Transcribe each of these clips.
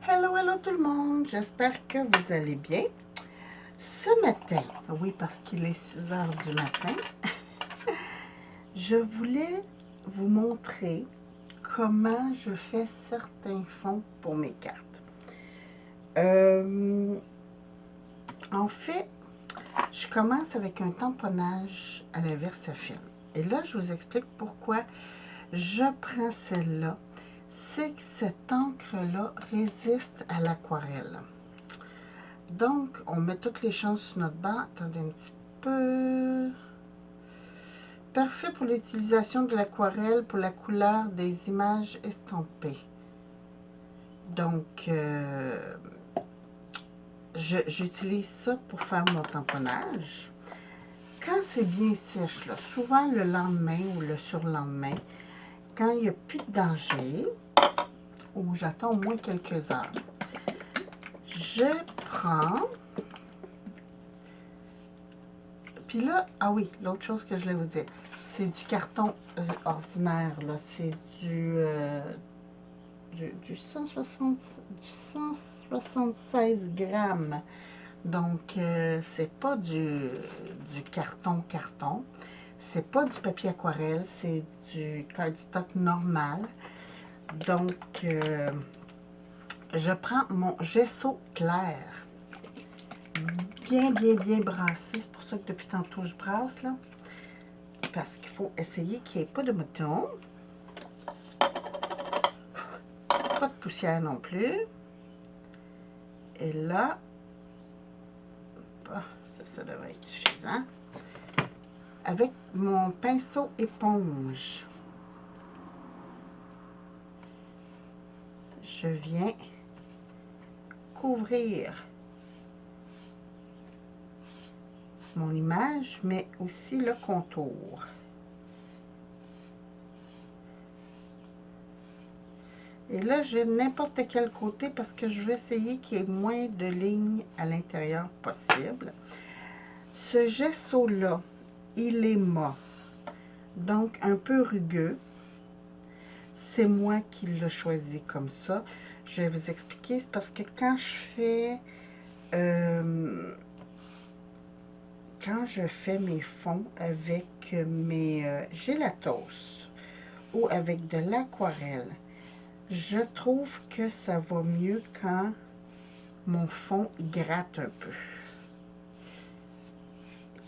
Hello, hello tout le monde, j'espère que vous allez bien. Ce matin, oui parce qu'il est 6 heures du matin, je voulais vous montrer comment je fais certains fonds pour mes cartes. En fait, je commence avec un tamponnage à la Versafilm. Et là, je vous explique pourquoi je prends celle-là. C'est que cette encre-là résiste à l'aquarelle. Donc, on met toutes les chances sur notre banc. Attendez un petit peu. Parfait pour l'utilisation de l'aquarelle pour la couleur des images estampées. Donc, j'utilise ça pour faire mon tamponnage. Quand c'est bien sèche, là, souvent le lendemain ou le surlendemain, quand il n'y a plus de danger, ou j'attends au moins quelques heures, je prends. Puis là, ah oui, l'autre chose que je voulais vous dire, c'est du carton ordinaire, là. C'est du 176 grammes. Donc, c'est pas du carton. C'est pas du papier aquarelle, c'est du cardstock normal. Donc, je prends mon gesso clair. Bien brassé. C'est pour ça que depuis tantôt, je brasse, là. Parce qu'il faut essayer qu'il n'y ait pas de mouton. Pas de poussière non plus. Et là, ça devrait être suffisant. Avec mon pinceau éponge, je viens couvrir mon image, mais aussi le contour. Et là, j'ai n'importe quel côté parce que je vais essayer qu'il y ait moins de lignes à l'intérieur possible. Ce gesso-là, il est mat, donc un peu rugueux. C'est moi qui l'ai choisi comme ça. Je vais vous expliquer, c'est parce que quand je fais mes fonds avec mes gélatos ou avec de l'aquarelle, je trouve que ça va mieux quand mon fond gratte un peu.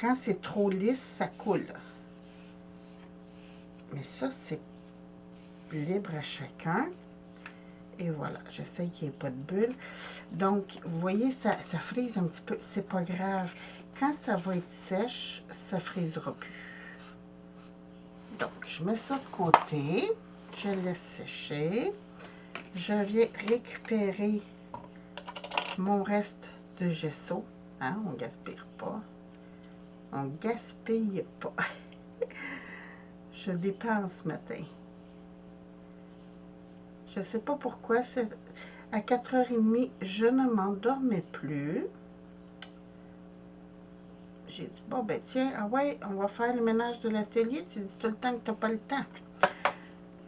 Quand c'est trop lisse, ça coule. Mais ça, c'est libre à chacun. Et voilà, j'essaie qu'il n'y ait pas de bulles. Donc, vous voyez, ça frise un petit peu. C'est pas grave. Quand ça va être sèche, ça frisera plus. Donc, je mets ça de côté. Je laisse sécher. Je viens récupérer mon reste de gesso. Hein, on ne gaspille pas. On ne gaspille pas. Je dépense ce matin. Je ne sais pas pourquoi. À 4h30, je ne m'endormais plus. J'ai dit, bon, ben tiens, ah ouais, on va faire le ménage de l'atelier. Tu dis tout le temps que tu n'as pas le temps.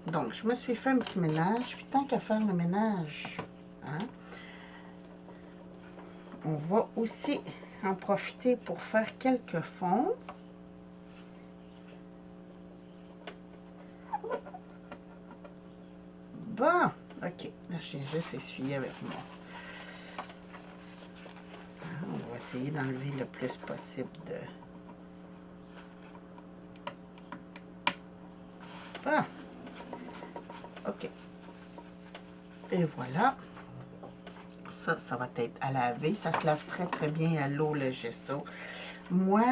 Donc, je me suis fait un petit ménage. Puis, tant qu'à faire le ménage, hein, on va aussi en profiter pour faire quelques fonds. Bon, ok. Là, j'ai juste essuyé avec moi. On va essayer d'enlever le plus possible de... Voilà. Ok. Et voilà. Ça va être à laver. Ça se lave très bien à l'eau, le gesso. Moi,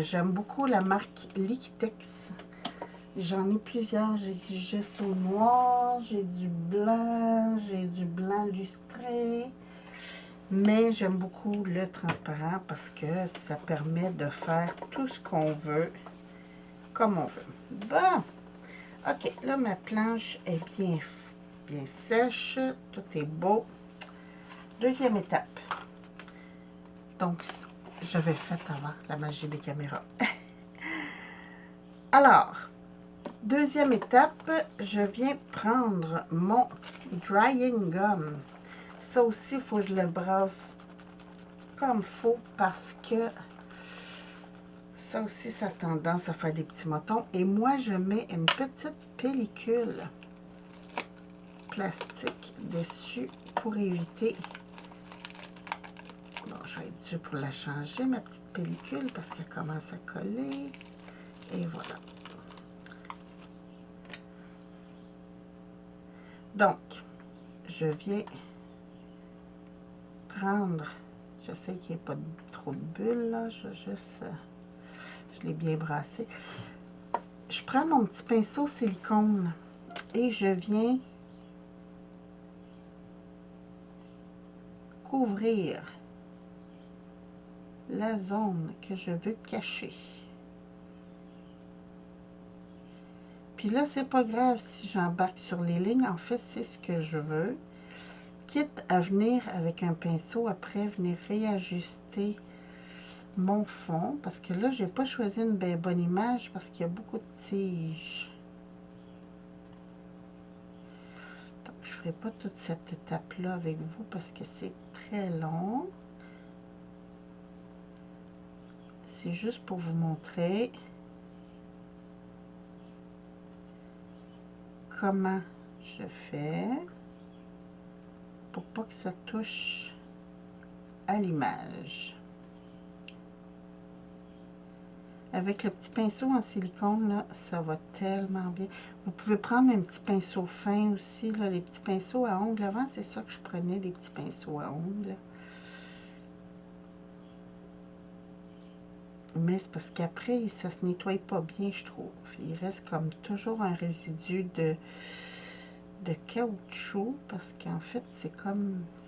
j'aime beaucoup la marque Liquitex. J'en ai plusieurs. J'ai du gesso noir, j'ai du blanc lustré. Mais j'aime beaucoup le transparent parce que ça permet de faire tout ce qu'on veut comme on veut. Bon, ok, là ma planche est bien sèche, tout est beau. Deuxième étape. Donc, j'avais fait avant la magie des caméras. Alors, deuxième étape, je viens prendre mon drying gum. Ça aussi, il faut que je le brasse comme faut parce que ça aussi, ça a tendance à faire des petits motons. Et moi, je mets une petite pellicule plastique dessus pour éviter. Bon, je vais être due pour la changer, ma petite pellicule, parce qu'elle commence à coller. Et voilà. Donc, je viens prendre, je sais qu'il n'y a pas trop de bulles, là, je l'ai bien brassé. Je prends mon petit pinceau silicone et je viens couvrir la zone que je veux cacher. Puis là, c'est pas grave si j'embarque sur les lignes. En fait, c'est ce que je veux. Quitte à venir avec un pinceau, après venir réajuster mon fond. Parce que là, j'ai pas choisi une bien bonne image parce qu'il y a beaucoup de tiges. Donc, je ferai pas toute cette étape-là avec vous parce que c'est très long. C'est juste pour vous montrer comment je fais pour pas que ça touche à l'image. Avec le petit pinceau en silicone, là, ça va tellement bien. Vous pouvez prendre un petit pinceau fin aussi, là, les petits pinceaux à ongles. Avant, c'est ça que je prenais, des petits pinceaux à ongles. Mais c'est parce qu'après, ça se nettoie pas bien, je trouve. Il reste comme toujours un résidu de caoutchouc, parce qu'en fait, c'est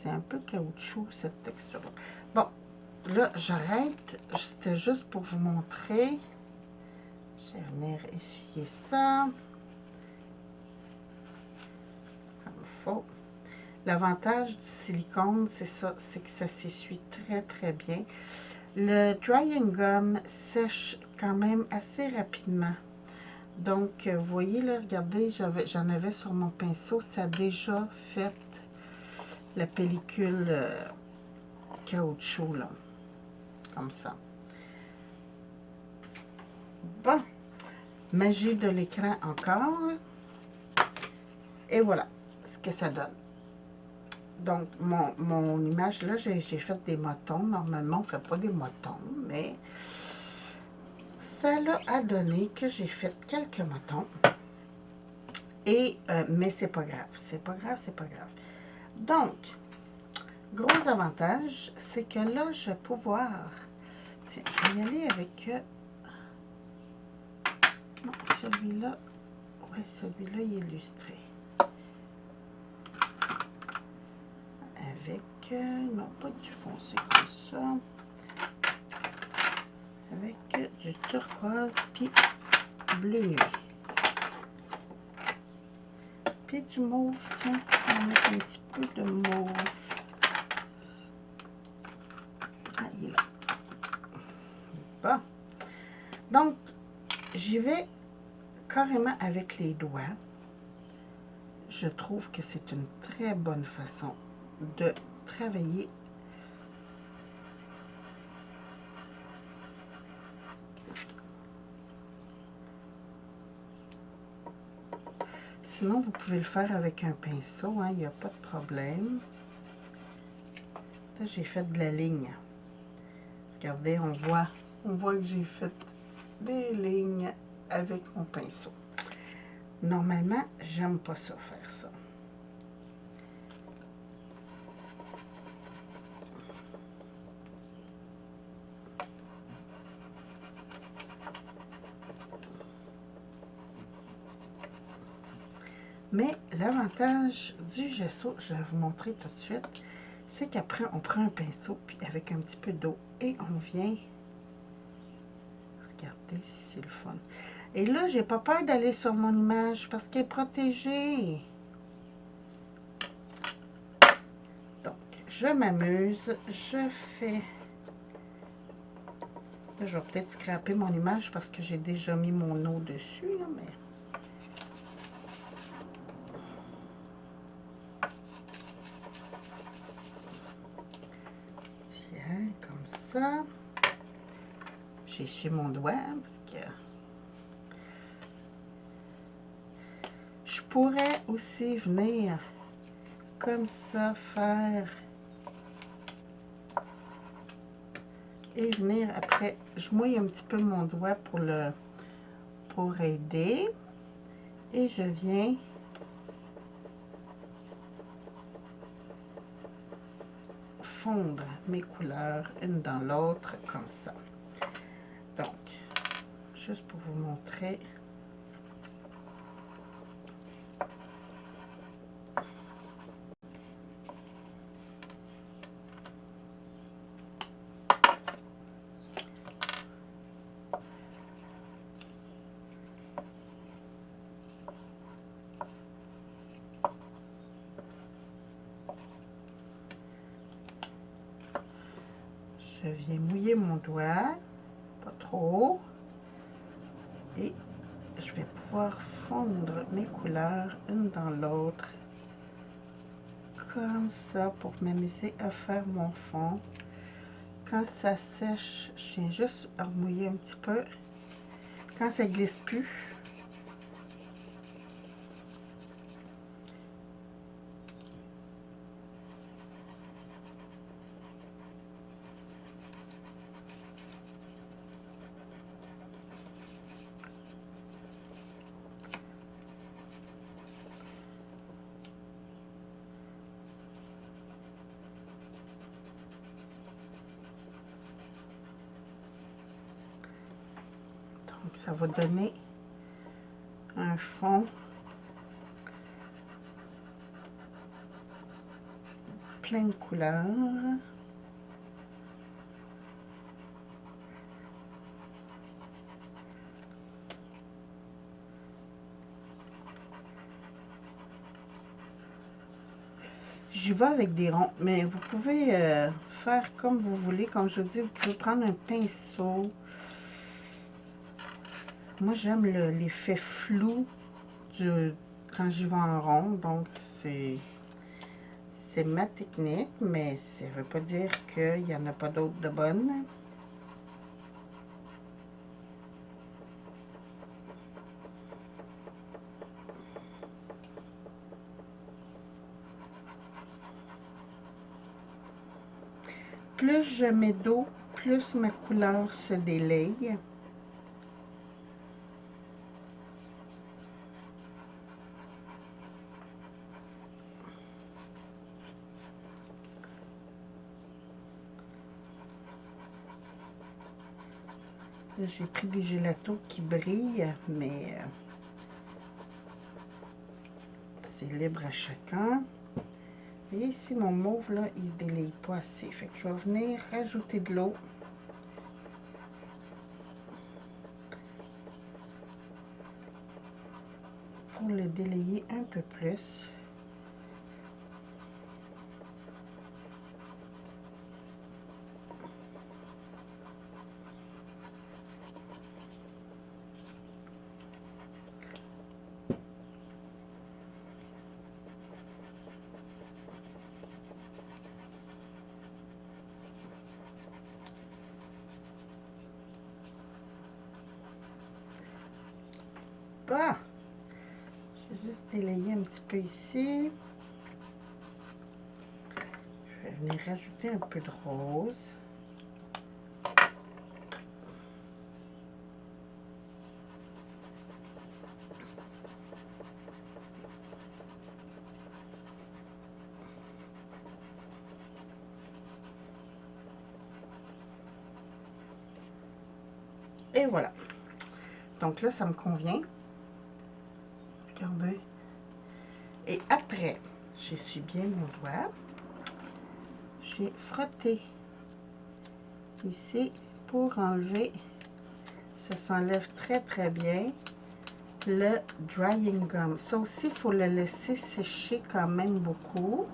un peu caoutchouc, cette texture-là. Bon, là, j'arrête. C'était juste pour vous montrer. Je vais venir essuyer ça. Comme il faut. L'avantage du silicone, c'est ça, c'est que ça s'essuie très, très bien. Le drying gum sèche quand même assez rapidement. Donc, vous voyez là, regardez, j'en avais sur mon pinceau, ça a déjà fait la pellicule caoutchouc, là, comme ça. Bon, magie de l'écran encore. Et voilà ce que ça donne. Donc, mon image, là, j'ai fait des motons. Normalement, on ne fait pas des motons, mais ça a donné que j'ai fait quelques motons. Et, mais c'est pas grave, c'est pas grave, c'est pas grave. Donc, gros avantage, c'est que là, je vais pouvoir... Tiens, je vais y aller avec... non, celui-là, ouais, celui-là, il est illustré. Avec, non, pas du foncé comme ça. Avec du turquoise, puis bleu nuit. Puis du mauve, tiens, on va mettre un petit peu de mauve. Ah, il est là. Bon. Donc, j'y vais carrément avec les doigts. Je trouve que c'est une très bonne façon de travailler. Sinon, vous pouvez le faire avec un pinceau, hein, il n'y a pas de problème. Là, j'ai fait de la ligne. Regardez, on voit que j'ai fait des lignes avec mon pinceau. Normalement, j'aime pas ça, faire ça. Mais l'avantage du gesso, je vais vous montrer tout de suite, c'est qu'après, on prend un pinceau, puis avec un petit peu d'eau, et on vient... Regardez si c'est le fun. Et là, j'ai pas peur d'aller sur mon image, parce qu'elle est protégée. Donc, je m'amuse, je fais... Là, je vais peut-être scraper mon image, parce que j'ai déjà mis mon eau dessus, là, mais... ça. J'essuie mon doigt parce que je pourrais aussi venir comme ça faire et venir après, je mouille un petit peu mon doigt pour aider et je viens fondre mes couleurs une dans l'autre comme ça. Donc, juste pour vous montrer. Je viens mouiller mon doigt, pas trop, et je vais pouvoir fondre mes couleurs une dans l'autre, comme ça, pour m'amuser à faire mon fond. Quand ça sèche, je viens juste remouiller un petit peu. Quand ça glisse plus, donc ça va donner un fond plein de couleurs. J'y vais avec des ronds, mais vous pouvez faire comme vous voulez. Comme je dis, vous pouvez prendre un pinceau. Moi, j'aime l'effet flou quand j'y vais en rond. Donc, c'est ma technique, mais ça ne veut pas dire qu'il n'y en a pas d'autres de bonnes. Plus je mets d'eau, plus ma couleur se délaye. J'ai pris des gélatos qui brillent, mais c'est libre à chacun. Et ici, mon mauve, là, il ne délaye pas assez. Fait que je vais venir rajouter de l'eau. Pour le délayer un peu plus. Ah! Je vais juste délayer un petit peu ici. Je vais venir rajouter un peu de rose. Et voilà. Donc là, ça me convient. Regardez. Et après, j'essuie bien mon doigt. Je vais frotter ici pour enlever. Ça s'enlève très très bien le drying gum. Ça aussi, il faut le laisser sécher quand même beaucoup.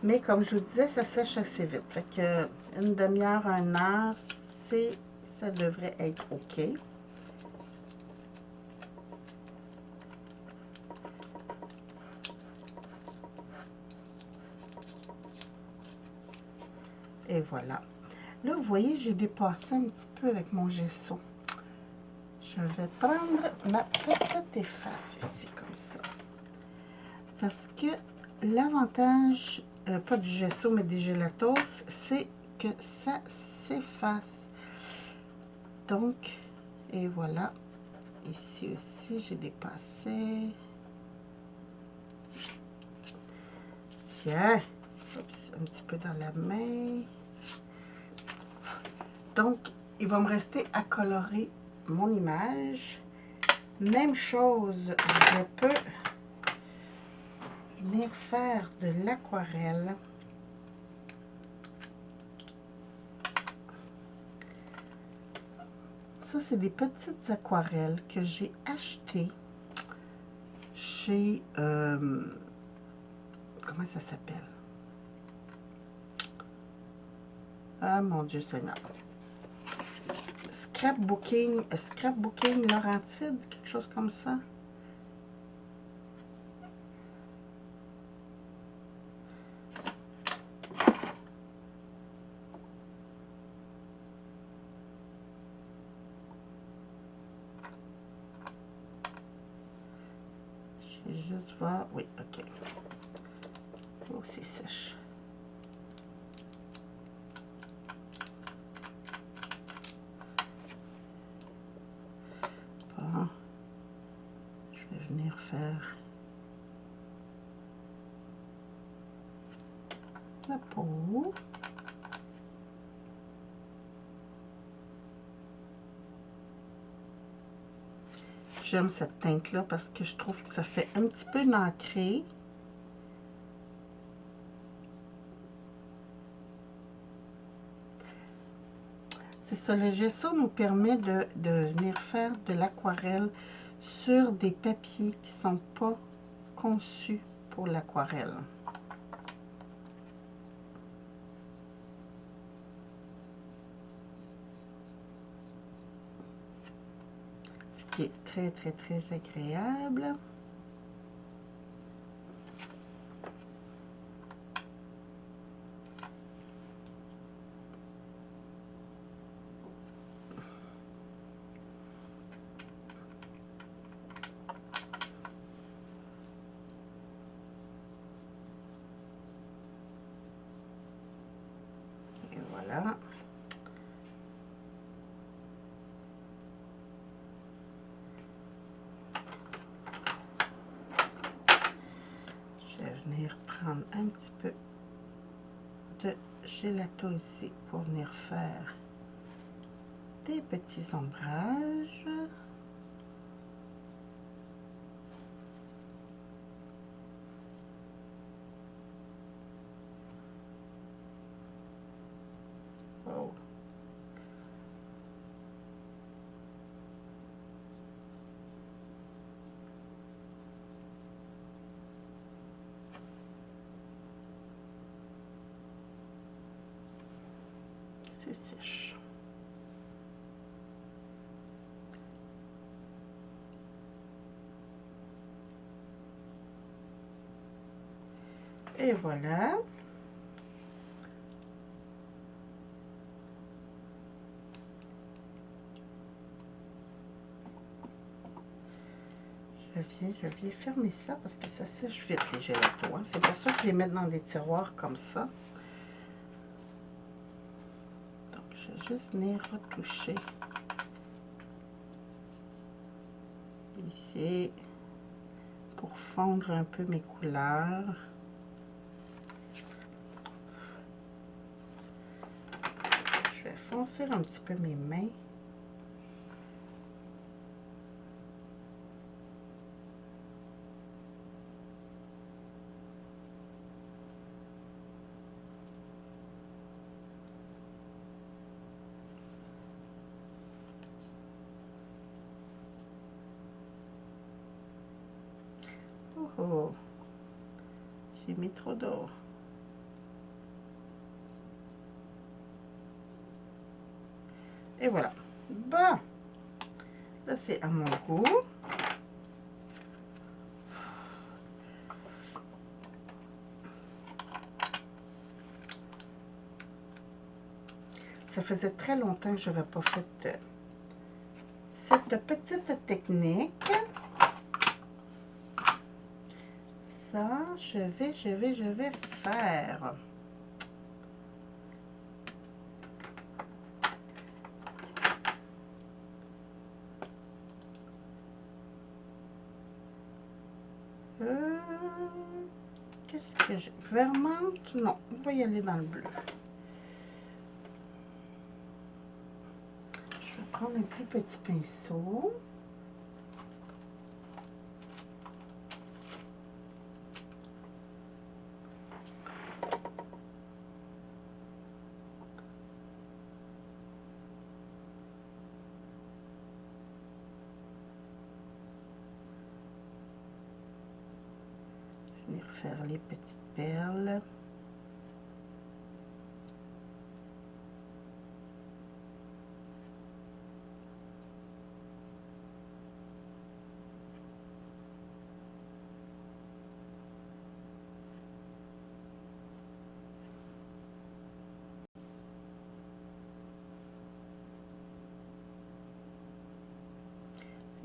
Mais comme je vous disais, ça sèche assez vite. Fait que une demi-heure, 1 heure, ça devrait être OK. Et voilà. Là, vous voyez, j'ai dépassé un petit peu avec mon gesso. Je vais prendre ma petite efface ici, comme ça. Parce que l'avantage, pas du gesso, mais des gélatos, c'est que ça s'efface. Donc, et voilà. Ici aussi, j'ai dépassé. Tiens, oups, un petit peu dans la main. Donc, il va me rester à colorer mon image. Même chose, je peux venir faire de l'aquarelle. Ça, c'est des petites aquarelles que j'ai achetées chez... comment ça s'appelle? Ah, mon Dieu Seigneur. Scrapbooking Laurentide, quelque chose comme ça. Je vais juste voir. Oui, ok. Oh, c'est sèche. Bon. Je vais venir faire la peau. J'aime cette teinte-là parce que je trouve que ça fait un petit peu nacré. C'est ça, le gesso nous permet de venir faire de l'aquarelle sur des papiers qui ne sont pas conçus pour l'aquarelle. Ce qui est très, très, très agréable. Et voilà. Je vais venir prendre un petit peu de gelato ici pour venir faire des petits ombrages. Oh. C'est sèche. Et voilà. Je viens fermer ça parce que ça sèche vite les gélatos. Hein. C'est pour ça que je les mets dans des tiroirs comme ça. Donc, je vais juste venir retoucher ici pour fondre un peu mes couleurs. Je vais foncer un petit peu mes mains. Oh, oh. J'ai mis trop d'eau. Et voilà. Bon. Là, c'est à mon goût. Ça faisait très longtemps que je n'avais pas fait cette petite technique. Ça, je vais faire. Qu'est-ce que j'ai? Vermante? Non, on va y aller dans le bleu. Je vais prendre un plus petit pinceau. Venir faire les petites perles.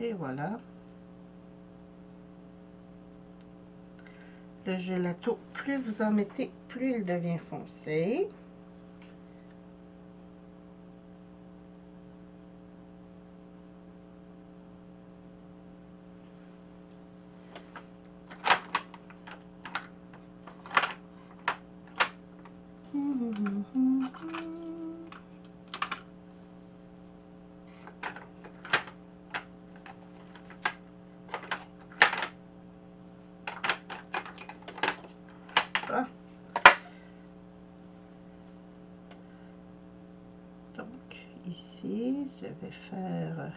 Et voilà. Le gelato, plus vous en mettez, plus il devient foncé. Ah. Donc ici, je vais faire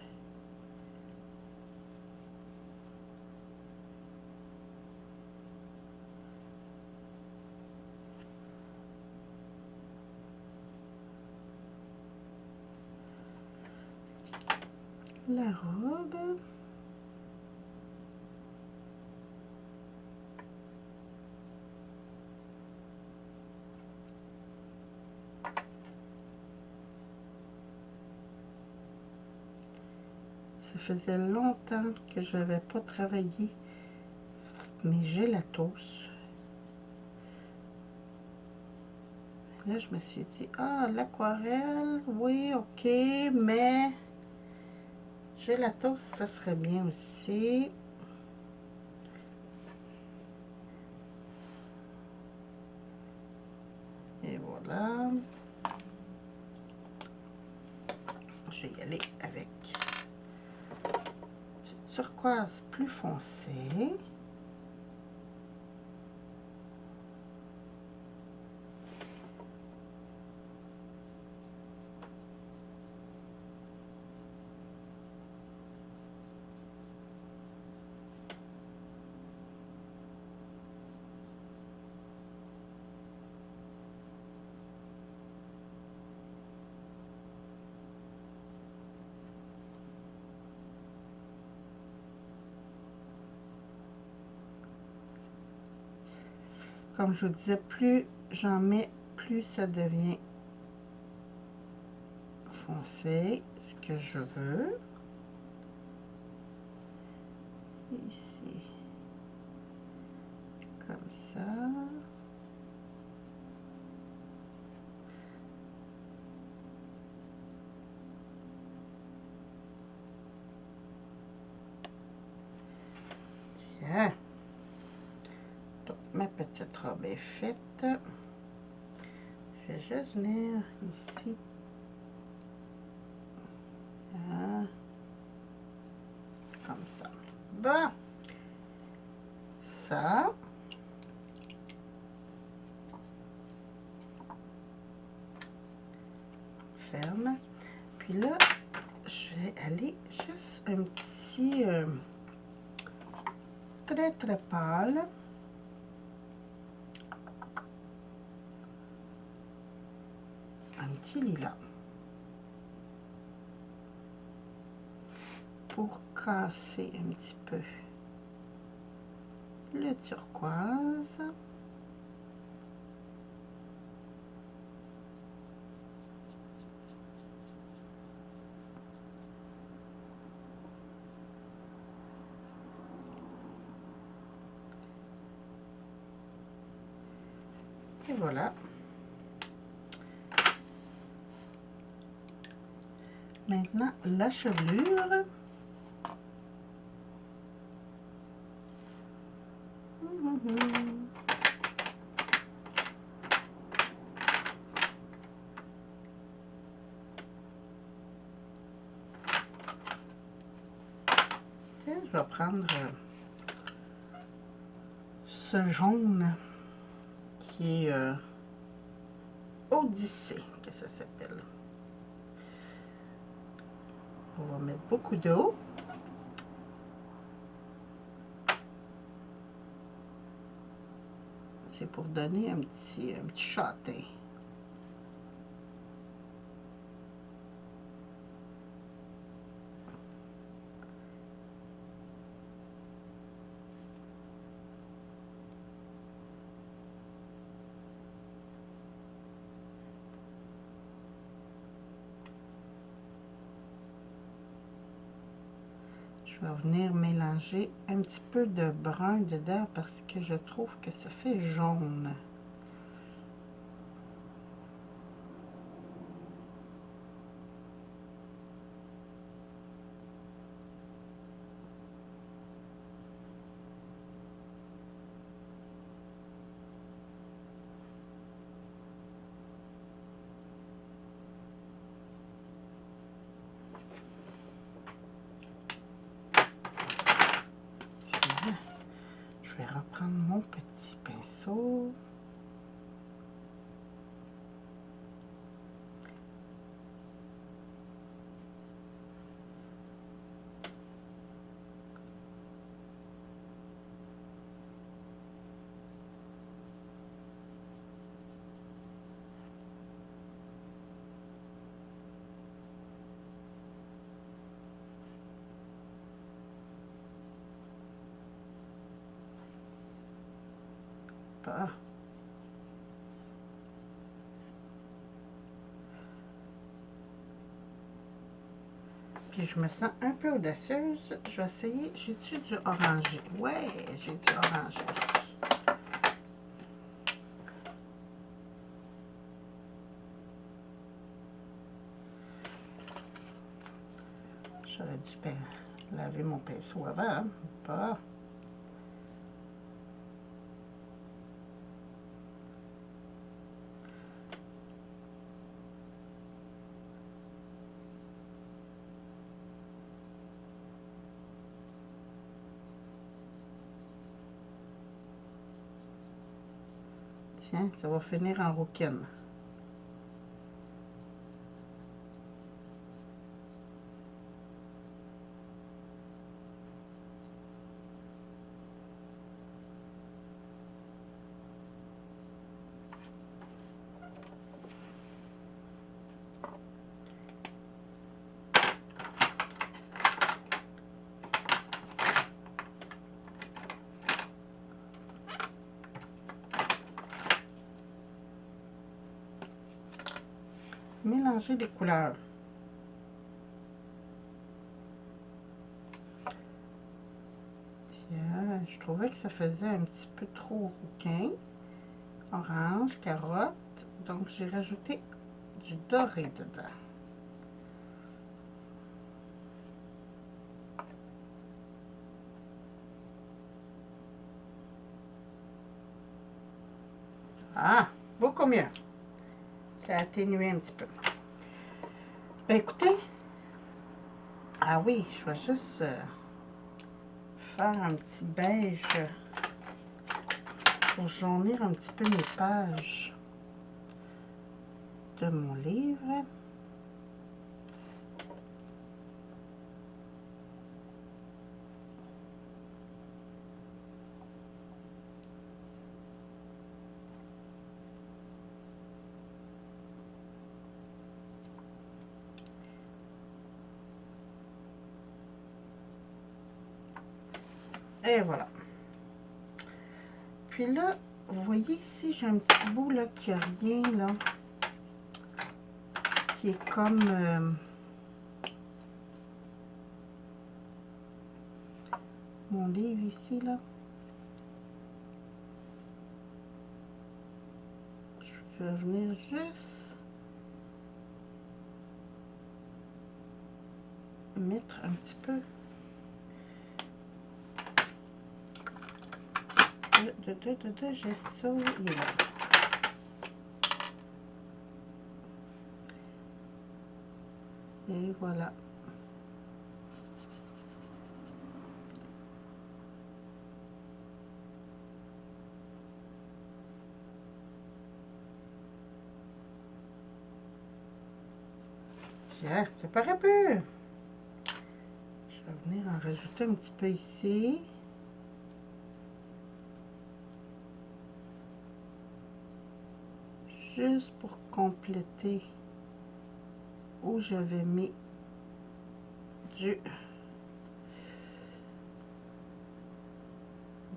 la robe. Ça faisait longtemps que je n'avais pas travaillé mes gelatos. Là, je me suis dit, ah, l'aquarelle, oui, ok, mais gelatos, ça serait bien aussi. Et voilà. Je vais y aller avec du turquoise plus foncé. Comme je vous disais, plus j'en mets, plus ça devient foncé, ce que je veux. Ici, comme ça. Tiens. Donc, ma petite robe est faite. Je vais juste venir ici. Ah, comme ça. Bon. Ça. Ferme. Puis là, je vais aller juste un petit... très pâle. Un petit lilas. Pour casser un petit peu le turquoise. Et voilà. Maintenant, la chevelure. Tiens, je vais prendre ce jaune qui est Odyssée, que ça s'appelle. On va mettre beaucoup d'eau. C'est pour donner un petit shotting. Je vais venir mélanger un petit peu de brun dedans parce que je trouve que ça fait jaune. Je vais reprendre mon petit pinceau. Pas. Puis je me sens un peu audacieuse. Je vais essayer. J'ai-tu du orangé? Ouais, j'ai du orangé. J'aurais dû laver mon pinceau avant. Hein? Pas. Tiens, ça va finir en rouquine. Mélanger les couleurs. Tiens, je trouvais que ça faisait un petit peu trop rouquin. Orange, carotte. Donc, j'ai rajouté du doré dedans. Ah, beaucoup mieux. Ça a atténué un petit peu. Ben, écoutez. Ah oui, je vais juste faire un petit beige pour jaunir un petit peu mes pages de mon livre. Et voilà. Puis là, vous voyez ici, j'ai un petit bout là qui a rien là. Qui est comme mon livre ici là. je vais venir juste mettre un petit peu de gesso. Il est là. Et voilà. Tiens, ça paraît peu. Je vais venir en rajouter un petit peu ici. Juste pour compléter où j'avais mis du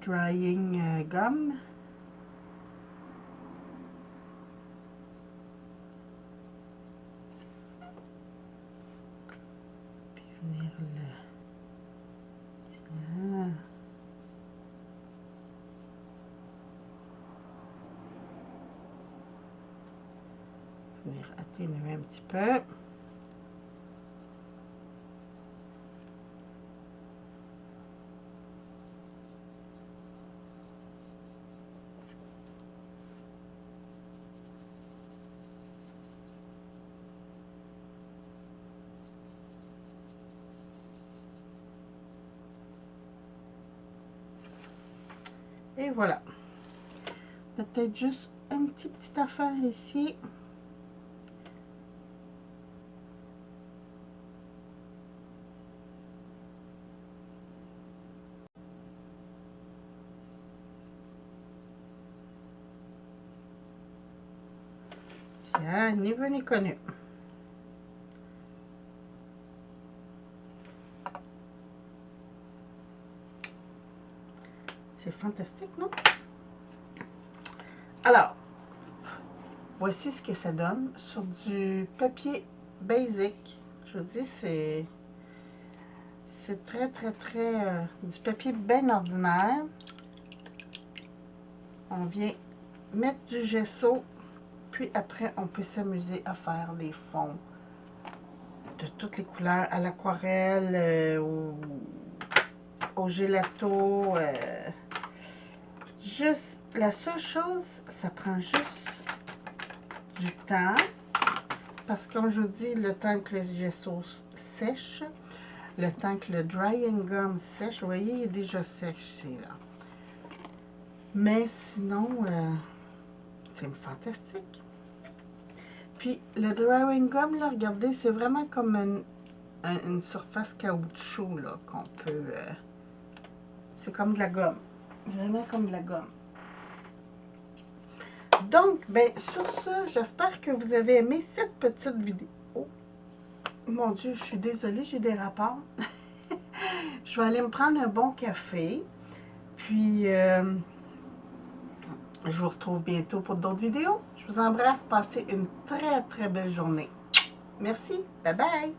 drying gum. Puis venir le... Tiens. Venir atténuer un petit peu. Et voilà. Peut-être juste une petite affaire ici. Tiens, ni vu ni connu. C'est fantastique, non? Alors, voici ce que ça donne sur du papier basic. Je vous dis, c'est très, du papier bien ordinaire. On vient mettre du gesso, puis après, on peut s'amuser à faire des fonds de toutes les couleurs, à l'aquarelle, au gelato. Juste, la seule chose, ça prend juste du temps. Parce que comme je vous dis, le temps que le gesso sèche, le temps que le drying gum sèche, vous voyez, il est déjà séché là. Mais sinon, c'est fantastique. Puis le drying gum, là, regardez, c'est vraiment comme une surface caoutchouc là qu'on peut... c'est comme de la gomme. Vraiment comme de la gomme. Donc, ben, sur ce, j'espère que vous avez aimé cette petite vidéo. Oh, mon Dieu, je suis désolée, j'ai des rapports. Je vais aller me prendre un bon café. Puis, je vous retrouve bientôt pour d'autres vidéos. Je vous embrasse. Passez une très belle journée. Merci. Bye bye.